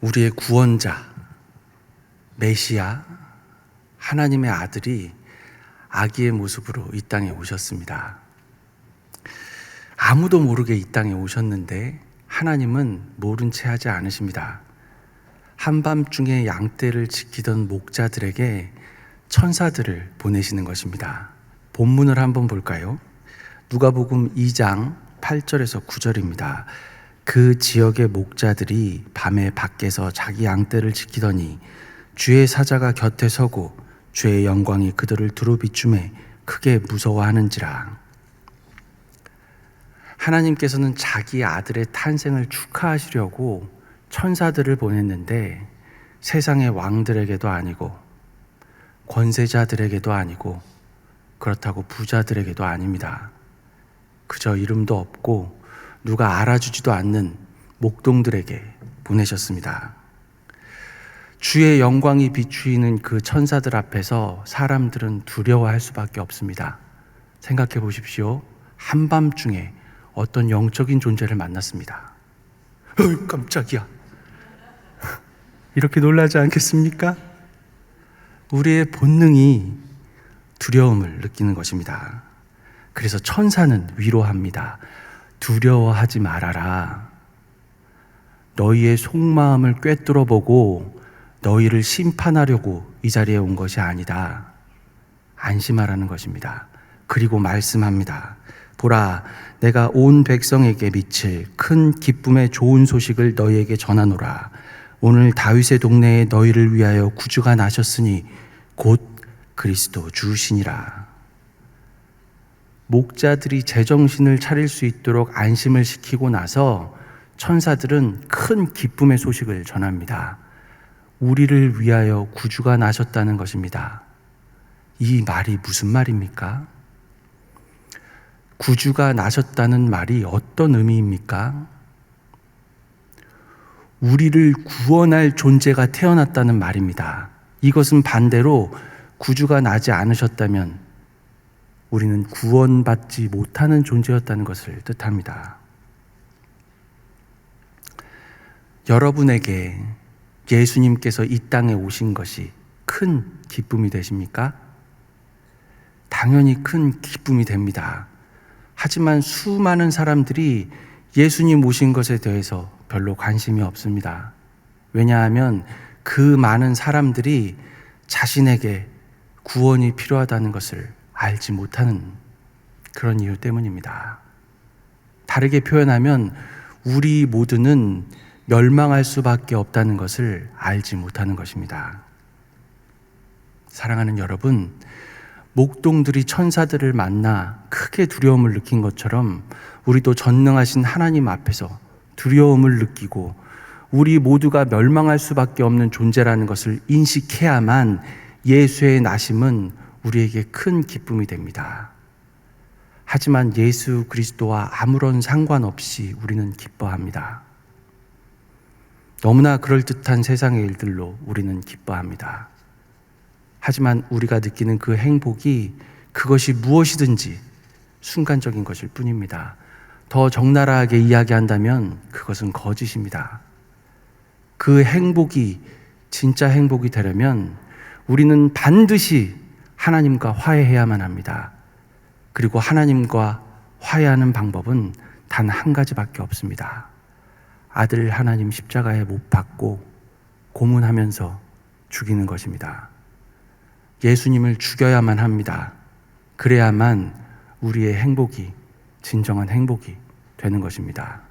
우리의 구원자, 메시아, 하나님의 아들이 아기의 모습으로 이 땅에 오셨습니다. 아무도 모르게 이 땅에 오셨는데 하나님은 모른 채 하지 않으십니다. 한밤중에 양떼를 지키던 목자들에게 천사들을 보내시는 것입니다. 본문을 한번 볼까요? 누가복음 2장 8절에서 9절입니다. 그 지역의 목자들이 밤에 밖에서 자기 양떼를 지키더니 주의 사자가 곁에 서고 주의 영광이 그들을 두루 비추매 크게 무서워하는지라. 하나님께서는 자기 아들의 탄생을 축하하시려고 천사들을 보냈는데 세상의 왕들에게도 아니고 권세자들에게도 아니고 그렇다고 부자들에게도 아닙니다. 그저 이름도 없고 누가 알아주지도 않는 목동들에게 보내셨습니다. 주의 영광이 비추이는 그 천사들 앞에서 사람들은 두려워할 수밖에 없습니다. 생각해 보십시오. 한밤중에 어떤 영적인 존재를 만났습니다. 깜짝이야. 이렇게 놀라지 않겠습니까? 우리의 본능이 두려움을 느끼는 것입니다. 그래서 천사는 위로합니다. 두려워하지 말아라. 너희의 속마음을 꿰뚫어 보고 너희를 심판하려고 이 자리에 온 것이 아니다. 안심하라는 것입니다. 그리고 말씀합니다. 보라, 내가 온 백성에게 미칠 큰 기쁨의 좋은 소식을 너희에게 전하노라. 오늘 다윗의 동네에 너희를 위하여 구주가 나셨으니 곧 그리스도 주시니라. 목자들이 제정신을 차릴 수 있도록 안심을 시키고 나서 천사들은 큰 기쁨의 소식을 전합니다. 우리를 위하여 구주가 나셨다는 것입니다. 이 말이 무슨 말입니까? 구주가 나셨다는 말이 어떤 의미입니까? 우리를 구원할 존재가 태어났다는 말입니다. 이것은 반대로 구주가 나지 않으셨다면 우리는 구원받지 못하는 존재였다는 것을 뜻합니다. 여러분에게 예수님께서 이 땅에 오신 것이 큰 기쁨이 되십니까? 당연히 큰 기쁨이 됩니다. 하지만 수많은 사람들이 예수님 오신 것에 대해서 별로 관심이 없습니다. 왜냐하면 그 많은 사람들이 자신에게 구원이 필요하다는 것을 알지 못하는 그런 이유 때문입니다. 다르게 표현하면 우리 모두는 멸망할 수밖에 없다는 것을 알지 못하는 것입니다. 사랑하는 여러분, 목동들이 천사들을 만나 크게 두려움을 느낀 것처럼 우리도 전능하신 하나님 앞에서 두려움을 느끼고 우리 모두가 멸망할 수밖에 없는 존재라는 것을 인식해야만 예수의 나심은 우리에게 큰 기쁨이 됩니다. 하지만 예수 그리스도와 아무런 상관없이 우리는 기뻐합니다. 너무나 그럴듯한 세상의 일들로 우리는 기뻐합니다. 하지만 우리가 느끼는 그 행복이 그것이 무엇이든지 순간적인 것일 뿐입니다. 더 적나라하게 이야기한다면 그것은 거짓입니다. 그 행복이 진짜 행복이 되려면 우리는 반드시 하나님과 화해해야만 합니다. 그리고 하나님과 화해하는 방법은 단 한 가지밖에 없습니다. 아들 하나님 십자가에 못 박고 고문하면서 죽이는 것입니다. 예수님을 죽여야만 합니다. 그래야만 우리의 행복이 진정한 행복이 되는 것입니다.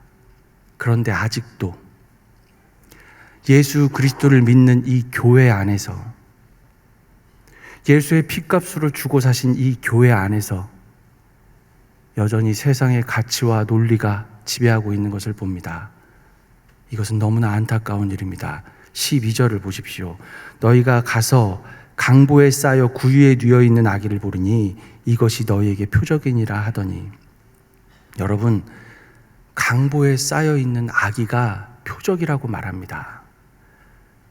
그런데 아직도 예수 그리스도를 믿는 이 교회 안에서 예수의 피값으로 주고 사신 이 교회 안에서 여전히 세상의 가치와 논리가 지배하고 있는 것을 봅니다. 이것은 너무나 안타까운 일입니다. 12절을 보십시오. 너희가 가서 강보에 쌓여 구유에 뉘어 있는 아기를 보리니 이것이 너희에게 표적이니라 하더니, 여러분, 강보에 쌓여 있는 아기가 표적이라고 말합니다.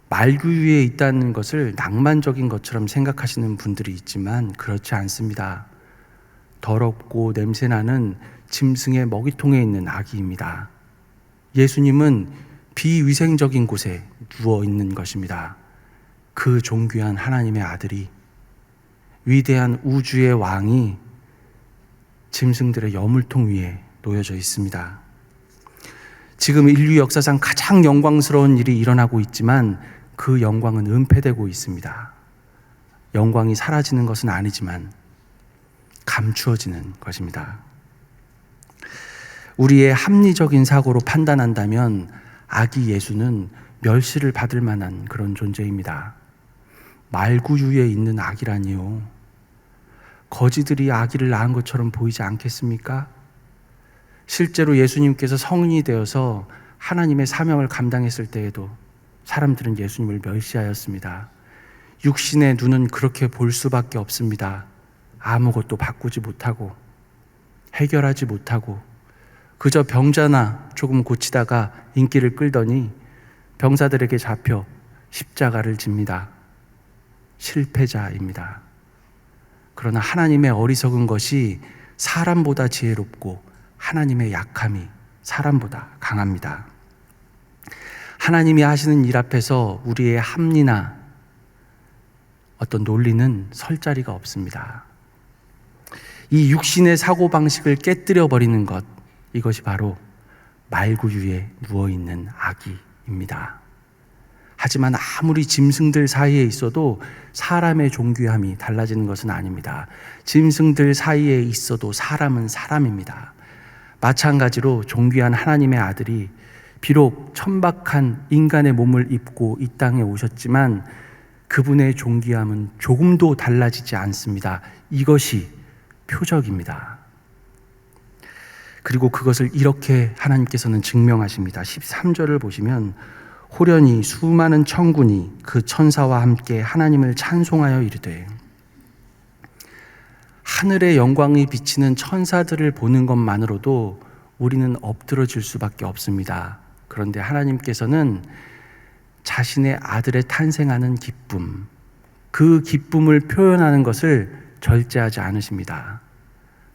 말구유에 있다는 것을 낭만적인 것처럼 생각하시는 분들이 있지만 그렇지 않습니다. 더럽고 냄새나는 짐승의 먹이통에 있는 아기입니다. 예수님은 비위생적인 곳에 누워 있는 것입니다. 그 존귀한 하나님의 아들이, 위대한 우주의 왕이 짐승들의 여물통 위에 놓여져 있습니다. 지금 인류 역사상 가장 영광스러운 일이 일어나고 있지만 그 영광은 은폐되고 있습니다. 영광이 사라지는 것은 아니지만 감추어지는 것입니다. 우리의 합리적인 사고로 판단한다면 아기 예수는 멸시를 받을 만한 그런 존재입니다. 말구유에 있는 아기라니요. 거지들이 아기를 낳은 것처럼 보이지 않겠습니까? 실제로 예수님께서 성인이 되어서 하나님의 사명을 감당했을 때에도 사람들은 예수님을 멸시하였습니다. 육신의 눈은 그렇게 볼 수밖에 없습니다. 아무것도 바꾸지 못하고 해결하지 못하고 그저 병자나 조금 고치다가 인기를 끌더니 병사들에게 잡혀 십자가를 집니다. 실패자입니다. 그러나 하나님의 어리석은 것이 사람보다 지혜롭고 하나님의 약함이 사람보다 강합니다. 하나님이 하시는 일 앞에서 우리의 합리나 어떤 논리는 설 자리가 없습니다. 이 육신의 사고방식을 깨뜨려 버리는 것, 이것이 바로 말구유에 누워있는 아기입니다. 하지만 아무리 짐승들 사이에 있어도 사람의 존귀함이 달라지는 것은 아닙니다. 짐승들 사이에 있어도 사람은 사람입니다. 마찬가지로 존귀한 하나님의 아들이 비록 천박한 인간의 몸을 입고 이 땅에 오셨지만 그분의 존귀함은 조금도 달라지지 않습니다. 이것이 표적입니다. 그리고 그것을 이렇게 하나님께서는 증명하십니다. 13절을 보시면 호련히 수많은 천군이 그 천사와 함께 하나님을 찬송하여 이르되, 하늘의 영광이 비치는 천사들을 보는 것만으로도 우리는 엎드러질 수밖에 없습니다. 그런데 하나님께서는 자신의 아들의 탄생하는 기쁨, 그 기쁨을 표현하는 것을 절제하지 않으십니다.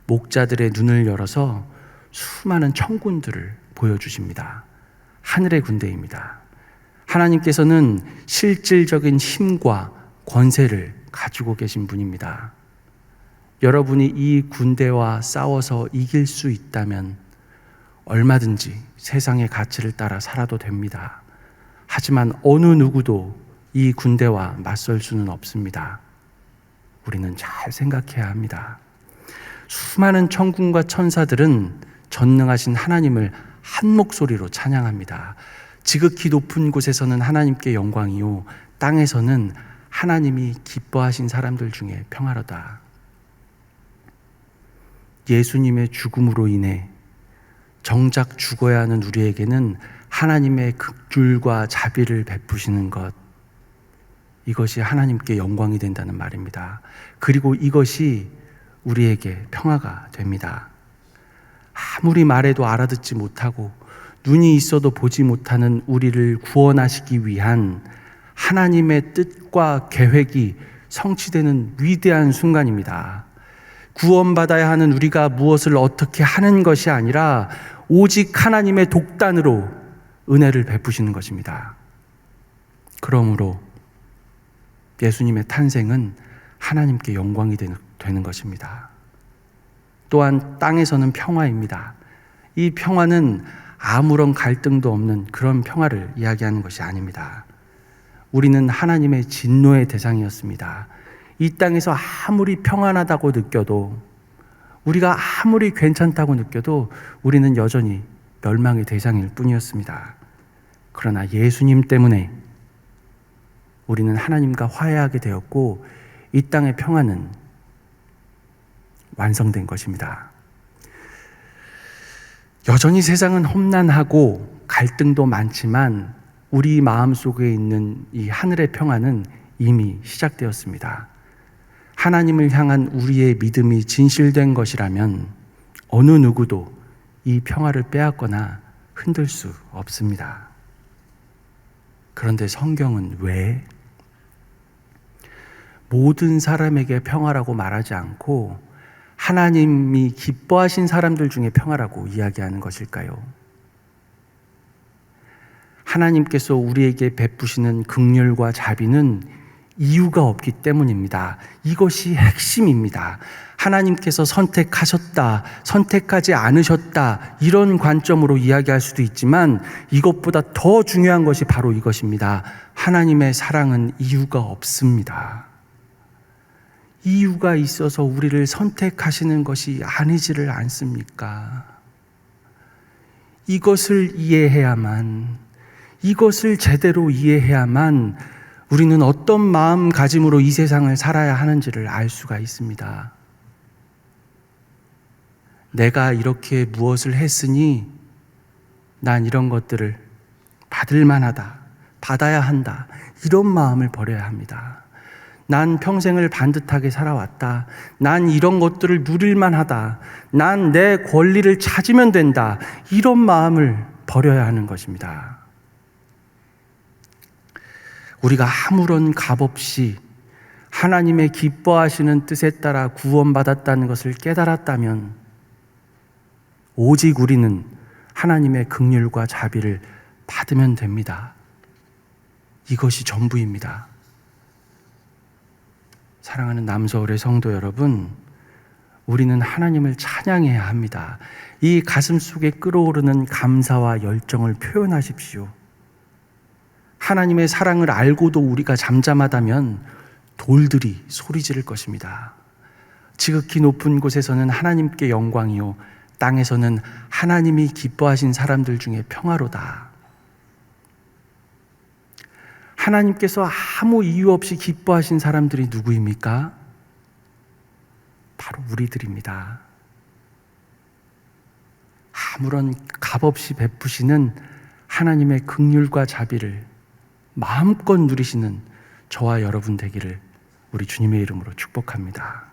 목자들의 눈을 열어서 수많은 천군들을 보여주십니다. 하늘의 군대입니다. 하나님께서는 실질적인 힘과 권세를 가지고 계신 분입니다. 여러분이 이 군대와 싸워서 이길 수 있다면 얼마든지 세상의 가치를 따라 살아도 됩니다. 하지만 어느 누구도 이 군대와 맞설 수는 없습니다. 우리는 잘 생각해야 합니다. 수많은 천군과 천사들은 전능하신 하나님을 한 목소리로 찬양합니다. 지극히 높은 곳에서는 하나님께 영광이요, 땅에서는 하나님이 기뻐하신 사람들 중에 평화로다. 예수님의 죽음으로 인해 정작 죽어야 하는 우리에게는 하나님의 극률과 자비를 베푸시는 것, 이것이 하나님께 영광이 된다는 말입니다. 그리고 이것이 우리에게 평화가 됩니다. 아무리 말해도 알아듣지 못하고 눈이 있어도 보지 못하는 우리를 구원하시기 위한 하나님의 뜻과 계획이 성취되는 위대한 순간입니다. 구원받아야 하는 우리가 무엇을 어떻게 하는 것이 아니라 오직 하나님의 독단으로 은혜를 베푸시는 것입니다. 그러므로 예수님의 탄생은 하나님께 영광이 되는 것입니다. 또한 땅에서는 평화입니다. 이 평화는 아무런 갈등도 없는 그런 평화를 이야기하는 것이 아닙니다. 우리는 하나님의 진노의 대상이었습니다. 이 땅에서 아무리 평안하다고 느껴도, 우리가 아무리 괜찮다고 느껴도 우리는 여전히 멸망의 대상일 뿐이었습니다. 그러나 예수님 때문에 우리는 하나님과 화해하게 되었고 이 땅의 평안은 완성된 것입니다. 여전히 세상은 험난하고 갈등도 많지만 우리 마음속에 있는 이 하늘의 평안은 이미 시작되었습니다. 하나님을 향한 우리의 믿음이 진실된 것이라면 어느 누구도 이 평화를 빼앗거나 흔들 수 없습니다. 그런데 성경은 왜 모든 사람에게 평화라고 말하지 않고 하나님이 기뻐하신 사람들 중에 평화라고 이야기하는 것일까요? 하나님께서 우리에게 베푸시는 긍휼과 자비는 이유가 없기 때문입니다. 이것이 핵심입니다. 하나님께서 선택하셨다, 선택하지 않으셨다, 이런 관점으로 이야기할 수도 있지만 이것보다 더 중요한 것이 바로 이것입니다. 하나님의 사랑은 이유가 없습니다. 이유가 있어서 우리를 선택하시는 것이 아니지를 않습니까? 이것을 이해해야만, 이것을 제대로 이해해야만 우리는 어떤 마음가짐으로 이 세상을 살아야 하는지를 알 수가 있습니다. 내가 이렇게 무엇을 했으니 난 이런 것들을 받을 만하다, 받아야 한다, 이런 마음을 버려야 합니다. 난 평생을 반듯하게 살아왔다. 난 이런 것들을 누릴 만하다. 난 내 권리를 찾으면 된다. 이런 마음을 버려야 하는 것입니다. 우리가 아무런 값 없이 하나님의 기뻐하시는 뜻에 따라 구원받았다는 것을 깨달았다면 오직 우리는 하나님의 긍휼과 자비를 받으면 됩니다. 이것이 전부입니다. 사랑하는 남서울의 성도 여러분, 우리는 하나님을 찬양해야 합니다. 이 가슴 속에 끓어오르는 감사와 열정을 표현하십시오. 하나님의 사랑을 알고도 우리가 잠잠하다면 돌들이 소리 지를 것입니다. 지극히 높은 곳에서는 하나님께 영광이요, 땅에서는 하나님이 기뻐하신 사람들 중에 평화로다. 하나님께서 아무 이유 없이 기뻐하신 사람들이 누구입니까? 바로 우리들입니다. 아무런 값 없이 베푸시는 하나님의 긍휼과 자비를 마음껏 누리시는 저와 여러분 되기를 우리 주님의 이름으로 축복합니다.